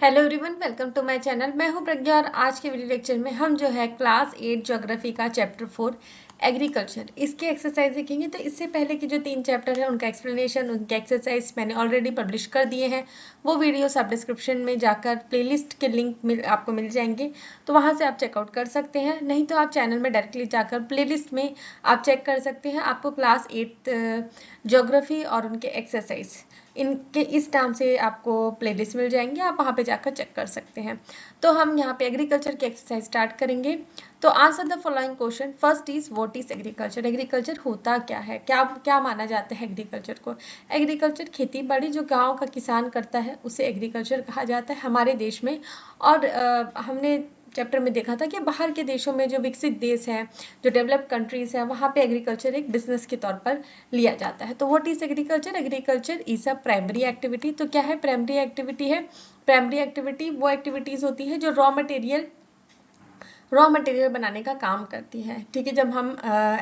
Hello everyone, welcome to my channel. मैं हूं प्रज्ञा और आज के वीडियो लेक्चर में हम जो है क्लास 8 ज्योग्राफी का चैप्टर 4 एग्रीकल्चर इसके एक्सरसाइज देखेंगे। तो इससे पहले की जो 3 चैप्टर है उनका एक्सप्लेनेशन, उनके एक्सरसाइज मैंने ऑलरेडी पब्लिश कर दिए हैं। वो वीडियोस आप डिस्क्रिप्शन में जाकर प्लेलिस्ट के लिंक आपको मिल जाएंगे, तो वहाँ से आप चेकआउट कर सकते हैं। नहीं तो आप चैनल में डायरेक्टली जाकर प्लेलिस्ट में आप चेक कर सकते हैं। आपको क्लास 8 ज्योग्राफी और उनके एक्सरसाइज इनके इस नाम से आपको प्लेलिस्ट मिल जाएंगे, आप वहाँ पे जाकर चेक कर सकते हैं। तो हम यहाँ पे एग्रीकल्चर की एक्सरसाइज स्टार्ट करेंगे। तो answer the following question. First is what is agriculture. Agriculture होता क्या है, क्या क्या माना जाता है एग्रीकल्चर को। एग्रीकल्चर खेती बाड़ी जो गाँव का किसान करता है उसे एग्रीकल्चर कहा जाता है हमारे देश में। और हमने चैप्टर में देखा था कि बाहर के देशों में जो विकसित देश हैं, जो डेवलप्ड कंट्रीज हैं, वहाँ पे एग्रीकल्चर एक बिजनेस के तौर पर लिया जाता है। तो what is agriculture. Agriculture is a primary activity. तो क्या है प्राइमरी एक्टिविटी है। प्राइमरी एक्टिविटी वो एक्टिविटीज होती है जो रॉ मटेरियल बनाने का काम करती है। ठीक है, जब हम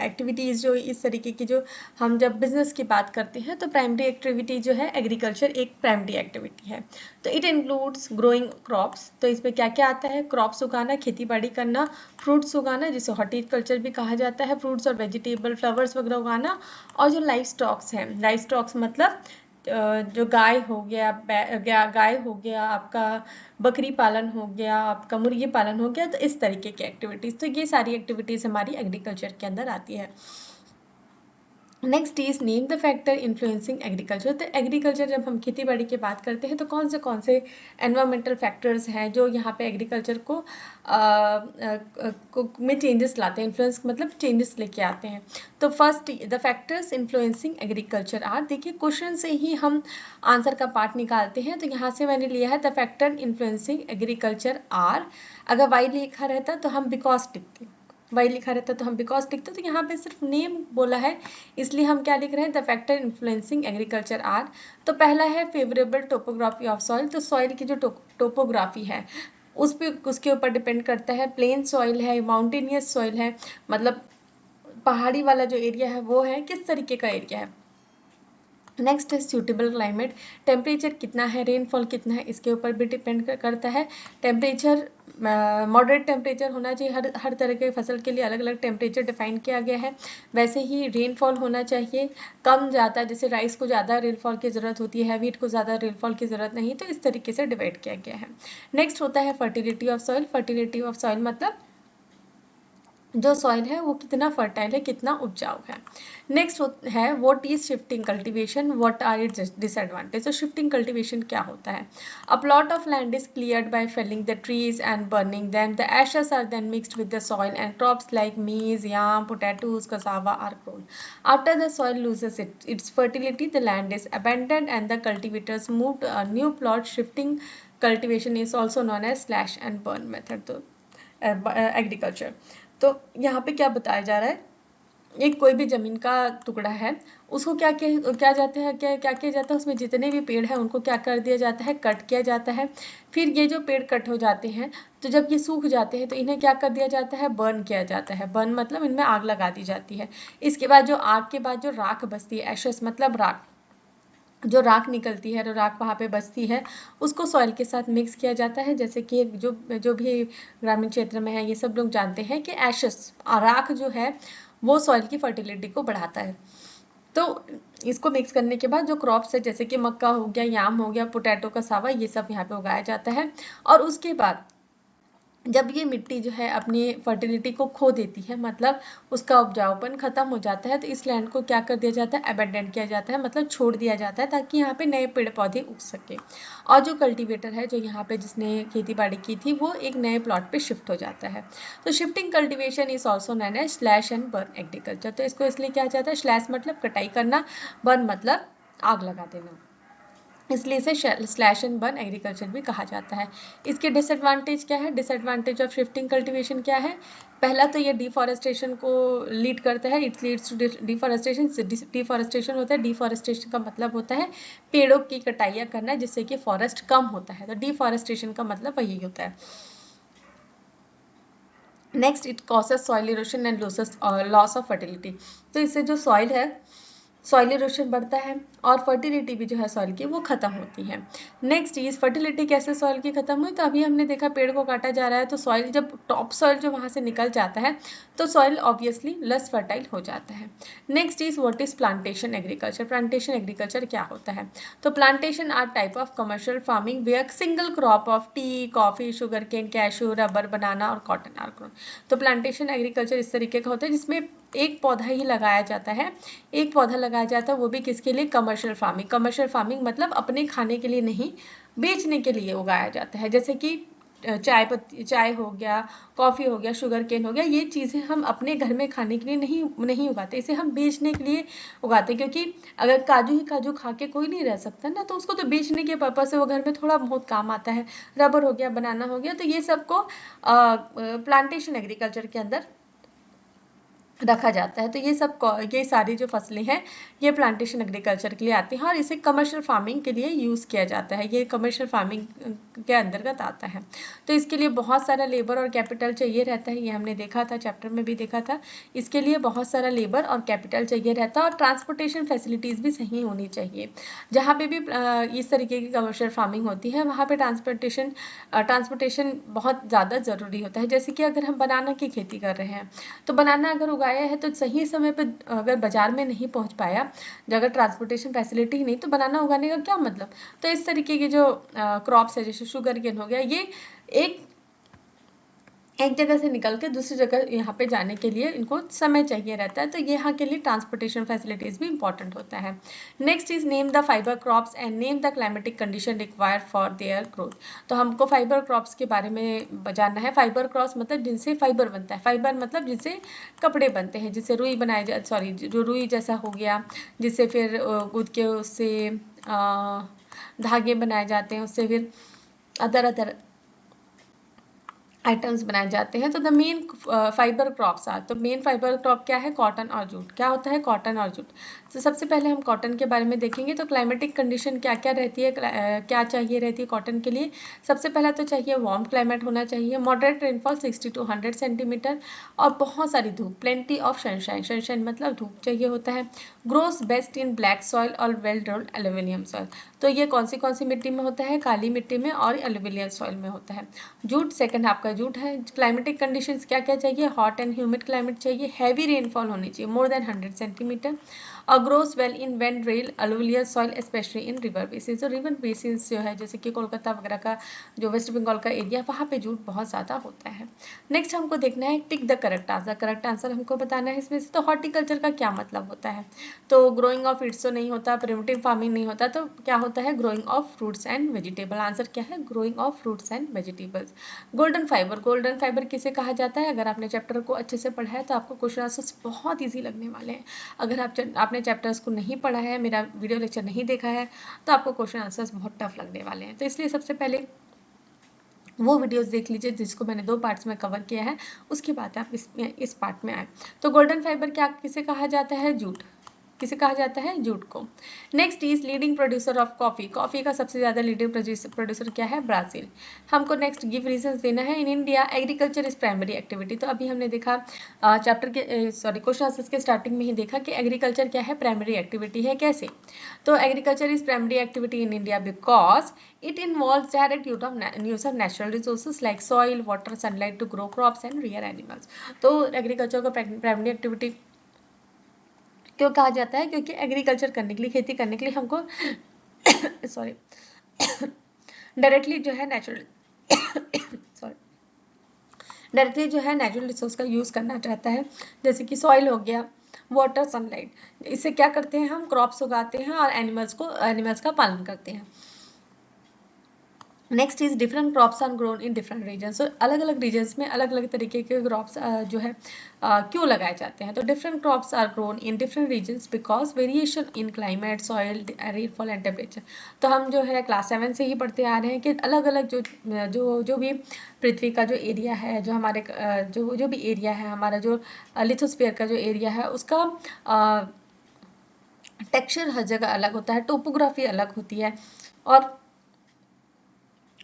एक्टिविटीज़ जो इस तरीके की जो हम जब बिजनेस की बात करते हैं तो प्राइमरी एक्टिविटी जो है एग्रीकल्चर एक प्राइमरी एक्टिविटी है। तो इट इंक्लूड्स ग्रोइंग क्रॉप्स। तो इसमें क्या क्या आता है। क्रॉप्स उगाना, खेती बाड़ी करना, फ्रूट्स उगाना जिसे हॉर्टिकल्चर भी कहा जाता है, फ्रूट्स और वेजिटेबल फ्लावर्स वगैरह उगाना। और जो लाइफ स्टॉक्स हैं, लाइफ स्टॉक्स मतलब जो गाय हो गया, गाय हो गया आपका, बकरी पालन हो गया आपका, मुर्गी पालन हो गया। तो इस तरीके की एक्टिविटीज, तो ये सारी एक्टिविटीज हमारी एग्रीकल्चर के अंदर आती है। Next is name the factor influencing agriculture. तो एग्रीकल्चर जब हम खेती बाड़ी की बात करते हैं तो कौन से एनवायरमेंटल फैक्टर्स हैं जो यहाँ पे एग्रीकल्चर में चेंजेस लाते हैं। इन्फ्लुएंस मतलब चेंजेस लेके आते हैं। तो first the factors influencing agriculture are. देखिए क्वेश्चन से ही हम आंसर का पार्ट निकालते हैं। तो यहाँ से मैंने लिया है the factor influencing agriculture are. अगर वाई लिखा रहता तो हम बिकॉज लिखते, वाई लिखा रहता तो हम बिकॉज लिखते। तो यहाँ पे सिर्फ नेम बोला है इसलिए हम क्या लिख रहे हैं the factor influencing agriculture are. तो पहला है फेवरेबल टोपोग्राफी ऑफ सॉइल। तो सॉइल की जो टोपोग्राफी है उस पे उसके ऊपर डिपेंड करता है। प्लेन सॉइल है, माउंटेनियस सॉइल है, मतलब पहाड़ी वाला जो एरिया है वो है, किस तरीके का एरिया है। नेक्स्ट है सूटेबल क्लाइमेट। टेम्परेचर कितना है, रेनफॉल कितना है, इसके ऊपर भी डिपेंड करता है। टेम्परेचर मॉडरेट टेम्परेचर होना चाहिए। हर तरह के फसल के लिए अलग अलग टेम्परेचर डिफाइन किया गया है। वैसे ही रेनफॉल होना चाहिए कम ज़्यादा, जैसे राइस को ज़्यादा रेनफॉल की ज़रूरत होती है, वीट को ज़्यादा रेनफॉल की ज़रूरत नहीं। तो इस तरीके से डिवाइड किया गया है। नेक्स्ट होता है fertility of soil. Fertility of soil मतलब जो सॉइल है वो कितना फर्टाइल है, कितना उपजाऊ है। नेक्स्ट है what is shifting cultivation, what are its disadvantage. तो शिफ्टिंग कल्टीवेशन क्या होता है। A plot of land is cleared by felling the trees and burning them. The ashes are then mixed with the soil and crops like maize, yam, potatoes, cassava are grown. After the soil loses its fertility, the land is abandoned and the cultivators move to a new plot. Shifting cultivation is also known as slash and burn method. तो agriculture, तो यहाँ पे क्या बताया जा रहा है, एक कोई भी जमीन का टुकड़ा है उसको क्या जाता है, क्या किया जाता है, उसमें जितने भी पेड़ हैं उनको क्या कर दिया जाता है, कट किया जाता है। फिर ये जो पेड़ कट हो जाते हैं तो जब ये सूख जाते हैं तो इन्हें क्या कर दिया जाता है, बर्न किया जाता है। बर्न मतलब इनमें आग लगा दी जाती है। इसके बाद जो आग के बाद जो राख बचती है, एशेस मतलब राख, जो राख निकलती है, जो राख वहाँ पे बचती है उसको सॉइल के साथ मिक्स किया जाता है। जैसे कि जो भी ग्रामीण क्षेत्र में है ये सब लोग जानते हैं कि एशेस राख जो है वो सॉइल की फर्टिलिटी को बढ़ाता है। तो इसको मिक्स करने के बाद जो क्रॉप्स है जैसे कि मक्का हो गया, याम हो गया, पोटैटो, cassava, ये सब यहाँ पे उगाया जाता है। और उसके बाद जब ये मिट्टी जो है अपनी फर्टिलिटी को खो देती है, मतलब उसका उपजाऊपन खत्म हो जाता है, तो इस लैंड को क्या कर दिया जाता है, अबेंडन किया जाता है, मतलब छोड़ दिया जाता है ताकि यहाँ पे नए पेड़ पौधे उग सके। और जो कल्टीवेटर है जो यहाँ पे जिसने खेती बाड़ी की थी वो एक नए प्लॉट पे शिफ्ट हो जाता है। तो shifting cultivation is also known as slash and burn agriculture. तो इसको इसलिए क्या जाता है, स्लैश मतलब कटाई करना, बर्न मतलब आग लगा देना, इसलिए इसे स्लैश एंड बर्न एग्रीकल्चर भी कहा जाता है। इसके डिसएडवांटेज क्या है, डिसएडवांटेज ऑफ शिफ्टिंग कल्टीवेशन क्या है। पहला तो ये डिफॉरेस्टेशन को लीड करता है, it leads to deforestation. Deforestation होता है, डिफॉरेस्टेशन का मतलब होता है पेड़ों की कटाइयाँ करना जिससे कि फॉरेस्ट कम होता है। तो डिफॉरेस्टेशन का मतलब वही होता है। Next it causes soil erosion and loss of fertility. तो इससे जो सॉइल है सॉइल इरोशन बढ़ता है और फर्टिलिटी भी जो है सॉइल की वो खत्म होती है। नेक्स्ट चीज, फर्टिलिटी कैसे सॉइल की खत्म हुई, तो अभी हमने देखा पेड़ को काटा जा रहा है तो सॉइल, जब टॉप सॉइल जो वहां से निकल जाता है तो सॉइल ऑब्वियसली लेस फर्टाइल हो जाता है। नेक्स्ट चीज, what is plantation agriculture. Plantation agriculture क्या होता है, तो plantation are type of commercial farming where single crop of tea, coffee, sugar cane, cashew, rubber, banana और कॉटन आर ग्रोन। तो प्लांटेशन एग्रीकल्चर इस तरीके का होता है जिसमें एक पौधा ही लगाया जाता है, एक पौधा लगाया जाता है, वो भी किसके लिए, कमर्शियल फार्मिंग। कमर्शियल फार्मिंग मतलब अपने खाने के लिए नहीं, बेचने के लिए उगाया जाता है। जैसे कि चाय पत्ती, चाय हो गया, कॉफी हो गया, शुगर केन हो गया, ये चीजें हम अपने घर में खाने के लिए नहीं उगाते, इसे हम बेचने के लिए उगाते हैं। क्योंकि अगर काजू ही काजू खा के कोई नहीं रह सकता ना, तो उसको तो बेचने के पर्पज से वो घर में थोड़ा बहुत काम आता है। रबर हो गया, बनाना हो गया, तो ये सबको प्लांटेशन एग्रीकल्चर के अंदर रखा जाता है। तो ये सारी जो फसलें हैं ये प्लांटेशन एग्रीकल्चर के लिए आती हैं और इसे कमर्शियल फार्मिंग के लिए यूज़ किया जाता है, ये कमर्शियल फार्मिंग के अंतर्गत आता है। तो इसके लिए बहुत सारा लेबर और कैपिटल चाहिए रहता है, ये हमने देखा था, चैप्टर में भी देखा था। इसके लिए बहुत सारा लेबर और कैपिटल चाहिए रहता है और ट्रांसपोर्टेशन फैसिलिटीज़ भी सही होनी चाहिए। जहाँ पे भी इस तरीके की कमर्शियल फार्मिंग होती है वहाँ पे ट्रांसपोर्टेशन बहुत ज़्यादा ज़रूरी होता है। जैसे कि अगर हम बनाना की खेती कर रहे हैं तो बनाना अगर उगाया है तो सही समय पे अगर बाजार में नहीं पहुंच पाया, अगर ट्रांसपोर्टेशन फैसिलिटी नहीं, तो बनाना उगाने का क्या मतलब। तो इस तरीके के जो क्रॉप्स है, जैसे शुगर केन हो गया, ये एक जगह से निकल के दूसरी जगह यहाँ पे जाने के लिए इनको समय चाहिए रहता है, तो यहाँ के लिए ट्रांसपोर्टेशन फैसिलिटीज भी इंपॉर्टेंट होता है। Next is name the fibre crops and name the climatic condition required for their growth. तो हमको फाइबर क्रॉप्स के बारे में जानना है। फाइबर क्रॉप्स मतलब जिनसे फाइबर बनता है, फाइबर मतलब जिनसे कपड़े बनते हैं, जिससे रुई बनाए जा सॉरी जो रुई जैसा हो गया, जिससे फिर गुद के उससे धागे बनाए जाते हैं, उससे फिर अदर अदर आइटम्स बनाए जाते हैं। तो the main fibre crops are, तो मेन फाइबर क्रॉप क्या है, कॉटन और जूट। क्या होता है, कॉटन और जूट। तो सबसे पहले हम कॉटन के बारे में देखेंगे। तो क्लाइमेटिक कंडीशन क्या क्या रहती है, क्या चाहिए रहती है कॉटन के लिए। सबसे पहला तो चाहिए वार्म क्लाइमेट होना चाहिए, मॉडरेट रेनफॉल 60 to 100 सेंटीमीटर और बहुत सारी धूप, प्लेंटी ऑफ सनशाइन, सनशाइन मतलब धूप चाहिए होता है। Grows best in black soil और वेल ड्रोल्ड एल्यूमिनियम सॉइल। तो ये कौन सी मिट्टी में होता है, काली मिट्टी में और एल्यूमिनियम सॉइल में होता है। जूट, सेकंड आपका जूट है। क्लाइमेटिक कंडीशंस क्या क्या चाहिए, हॉट एंड ह्यूमिड क्लाइमेट चाहिए, हैवी रेनफॉल होनी चाहिए मोर देन 100 सेंटीमीटर और grows well in well drained alluvial soil especially in river basin. तो रिवर बेसिन जो है, जैसे कि कोलकाता वगैरह का जो वेस्ट बंगाल का एरिया, वहाँ पे जूट बहुत ज़्यादा होता है। नेक्स्ट हमको देखना है tick the correct answer, correct answer हमको बताना है इसमें से। तो हॉर्टिकल्चर का क्या मतलब होता है, तो ग्रोइंग ऑफ इट्स तो नहीं होता, प्रिमिटिव फार्मिंग नहीं होता, तो क्या होता है, growing of fruits and vegetable. Answer क्या है, growing of fruits and vegetables. Golden fibre, golden fibre किसे कहा जाता है, अगर आपने चैप्टर को अच्छे से पढ़ा है तो आपको क्वेश्चन आंसर्स बहुत इजी लगने वाले हैं। अगर आपने चैप्टर्स को नहीं पढ़ा है, मेरा वीडियो लेक्चर नहीं देखा है, तो आपको क्वेश्चन आंसर्स बहुत टफ लगने वाले हैं। तो इसलिए सबसे पहले वो वीडियोस देख लीजिए जिसको मैंने 2 पार्ट्स में कवर किया है, उसके बाद आप इस पार्ट में आए। तो गोल्डन फाइबर क्या किसे कहा जाता है, जूट, किसे कहा जाता है, जूट को। Next is leading producer of coffee, coffee का सबसे ज्यादा लीडिंग प्रोड्यूसर क्या है, ब्राजील। हमको नेक्स्ट गिव रीजंस देना है। In India agriculture is primary activity. तो अभी हमने देखा चैप्टर के क्वेश्चन आंसर्स के स्टार्टिंग में ही देखा कि एग्रीकल्चर क्या है, प्राइमरी एक्टिविटी है। कैसे, तो agriculture is primary activity in India because it involves direct use of natural resources like soil, water, sunlight to grow crops and rear animals. तो एग्रीकल्चर को प्राइमरी एक्टिविटी क्यों कहा जाता है, क्योंकि एग्रीकल्चर करने के लिए, खेती करने के लिए हमको सॉरी डायरेक्टली जो है डायरेक्टली जो है नेचुरल रिसोर्स का यूज करना चाहता है, जैसे कि सॉइल हो गया, वाटर, सनलाइट। इससे क्या करते हैं, हम क्रॉप्स उगाते हैं और एनिमल्स का पालन करते हैं। Next is different crops are grown in different region. So अलग अलग रीजन्स में अलग अलग तरीके के क्रॉप्स जो है क्यों लगाए जाते हैं। तो different crops are grown in different regions because variation in climate, soil, rainfall and temperature. तो हम जो है क्लास 7 से ही पढ़ते आ रहे हैं कि अलग अलग जो भी पृथ्वी का जो एरिया है, जो हमारे जो भी एरिया है, हमारा जो लिथोस्फीयर का जो एरिया है, उसका टेक्सचर हर जगह अलग होता है, टोपोग्राफी अलग होती है और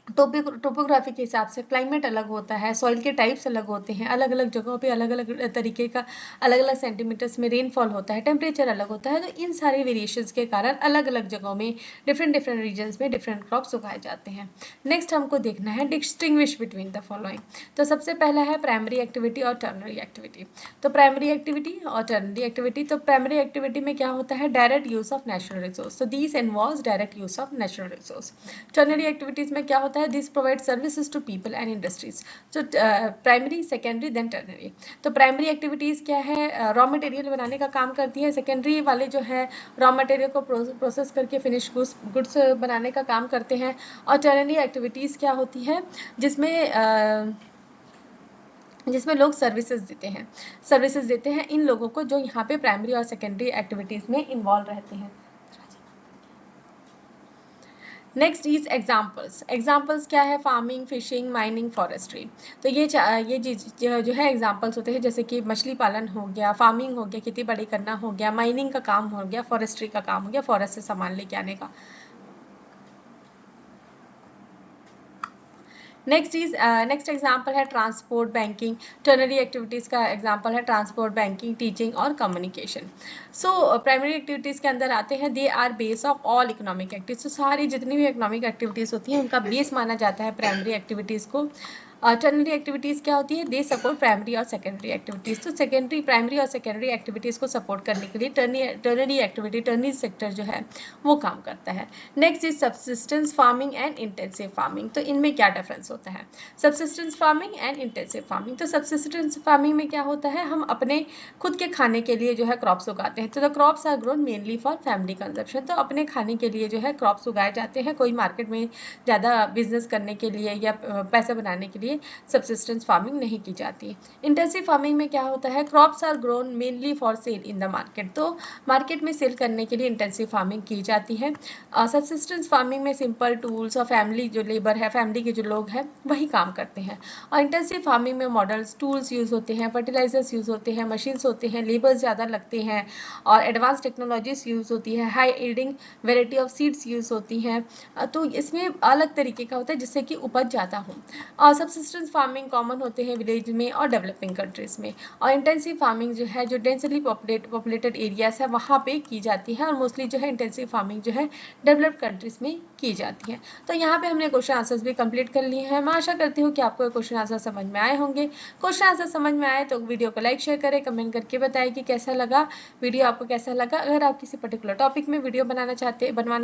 टोपोग्राफी के हिसाब से क्लाइमेट अलग होता है, सॉइल के टाइप्स अलग होते हैं, अलग अलग जगहों पे अलग अलग तरीके का अलग अलग सेंटीमीटर्स में रेनफॉल होता है, टेम्परेचर अलग होता है। तो इन सारे वेरिएशंस के कारण अलग अलग जगहों में डिफरेंट डिफरेंट रीजन्स में डिफरेंट क्रॉप्स उगाए जाते हैं। नेक्स्ट हमको देखना है डिस्टिंग्विश बिटवीन द फॉलोइंग। तो सबसे पहला है प्राइमरी एक्टिविटी और टर्नरी एक्टिविटी। तो प्राइमरी एक्टिविटी और टर्नरी एक्टिविटी, तो प्राइमरी एक्टिविटी में क्या होता है, direct use of natural resource, तो this involves direct use of natural resource. Ternary activities में क्या होता है, this provide services to people and industries. तो प्राइमरी, सेकेंडरी, देन टर्नरी। तो प्राइमरी एक्टिविटीज क्या है, रॉ मटेरियल बनाने का काम करती है। सेकेंडरी वाले जो है रॉ मटेरियल को प्रोसेस करके फिनिश गुड्स बनाने का काम करते हैं। और टर्नरी एक्टिविटीज क्या होती है, जिसमें लोग सर्विसेज देते हैं इन लोगों को जो यहाँ पे प्राइमरी और सेकेंडरी एक्टिविटीज में इन्वॉल्व रहते हैं। नेक्स्ट इज एग्जाम्पल्स क्या है, फार्मिंग, फिशिंग, माइनिंग, फॉरेस्ट्री। तो ये जो है एग्जाम्पल्स होते हैं, जैसे कि मछली पालन हो गया, फार्मिंग हो गया, खेती बाड़ी करना हो गया, माइनिंग का काम हो गया, फॉरेस्ट्री का काम हो गया, फॉरेस्ट से सामान लेके आने का। नेक्स्ट एग्जाम्पल है ट्रांसपोर्ट, बैंकिंग। टर्नरी एक्टिविटीज़ का एग्जाम्पल है ट्रांसपोर्ट, बैंकिंग, टीचिंग और कम्युनिकेशन। सो प्राइमरी एक्टिविटीज़ के अंदर आते हैं, they are base of all economic activities. तो सारी जितनी भी इकोनॉमिक एक्टिविटीज़ होती हैं उनका बेस माना जाता है प्राइमरी एक्टिविटीज़ को। टर्नरी एक्टिविटीज़ क्या होती है, दे सपोर्ट प्राइमरी और सेकेंडरी एक्टिविटीज़। तो प्राइमरी और सेकेंडरी एक्टिविटीज़ को सपोर्ट करने के लिए टर्नरी एक्टिविटी, टर्नरी सेक्टर जो है वो काम करता है। Next is subsistence farming and intensive farming. तो इनमें क्या डिफरेंस होता है, subsistence farming and intensive farming. तो सब्सिस्टेंस फार्मिंग में क्या होता है, हम अपने खुद के खाने के लिए जो है क्रॉप्स उगाते हैं। तो the crops are grown mainly for family consumption. तो अपने खाने के लिए जो है क्रॉप्स उगाए जाते हैं, कोई मार्केट में ज़्यादा बिजनेस करने के लिए या पैसा बनाने के लिए सब्सिस्टेंस फार्मिंग नहीं की जाती। इंटेंसिव फार्मिंग में क्या होता है, crops are grown mainly for sale in the market. तो मार्केट में सेल करने के लिए इंटेंसिव फार्मिंग की जाती है। सब्सिस्टेंस फार्मिंग में सिंपल टूल्स और फैमिली जो लेबर है, फैमिली के जो लोग हैं वही काम करते हैं। और इंटेंसिव फार्मिंग में मॉडल्स, टूल्स यूज़ होते हैं, फर्टिलाइजर्स यूज़ होते हैं, मशीन्स होते हैं, लेबर्स ज़्यादा लगते हैं और एडवांस टेक्नोलॉजीज यूज़ होती है, high yielding variety of seeds use होती हैं। तो इसमें अलग तरीके का होता है जिससे कि उपज ज़्यादा हो। और सब्सिस्टेंस फार्मिंग कॉमन होते हैं विलेज में और डेवलपिंग कंट्रीज़ में। और इंटेंसिव फार्मिंग जो है, जो डेंसली पॉपुलेटेड एरियाज है वहाँ पे की जाती है और मोस्टली जो है इंटेंसिव फार्मिंग जो है डेवलप्ड कंट्रीज़ में की जाती है। तो यहाँ पे हमने क्वेश्चन आंसर्स भी कंप्लीट कर लिए हैं। मैं आशा करती हूँ कि आपको क्वेश्चन आंसर समझ में आए होंगे। क्वेश्चन आंसर समझ में आए तो वीडियो को लाइक शेयर करें, कमेंट करके बताएं कि कैसा लगा वीडियो, आपको कैसा लगा। अगर आप किसी पर्टिकुलर टॉपिक में वीडियो बनवाना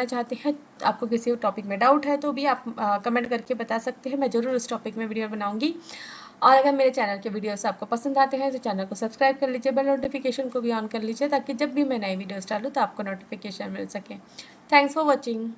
चाहते हैं, आपको किसी टॉपिक में डाउट है तो भी आप कमेंट करके बता सकते हैं, मैं ज़रूर उस टॉपिक में वीडियो बनाऊंगी। और अगर मेरे चैनल के वीडियोस आपको पसंद आते हैं तो चैनल को सब्सक्राइब कर लीजिए, बेल नोटिफिकेशन को भी ऑन कर लीजिए ताकि जब भी मैं नई वीडियोस डालूँ तो आपको नोटिफिकेशन मिल सके। Thanks for watching.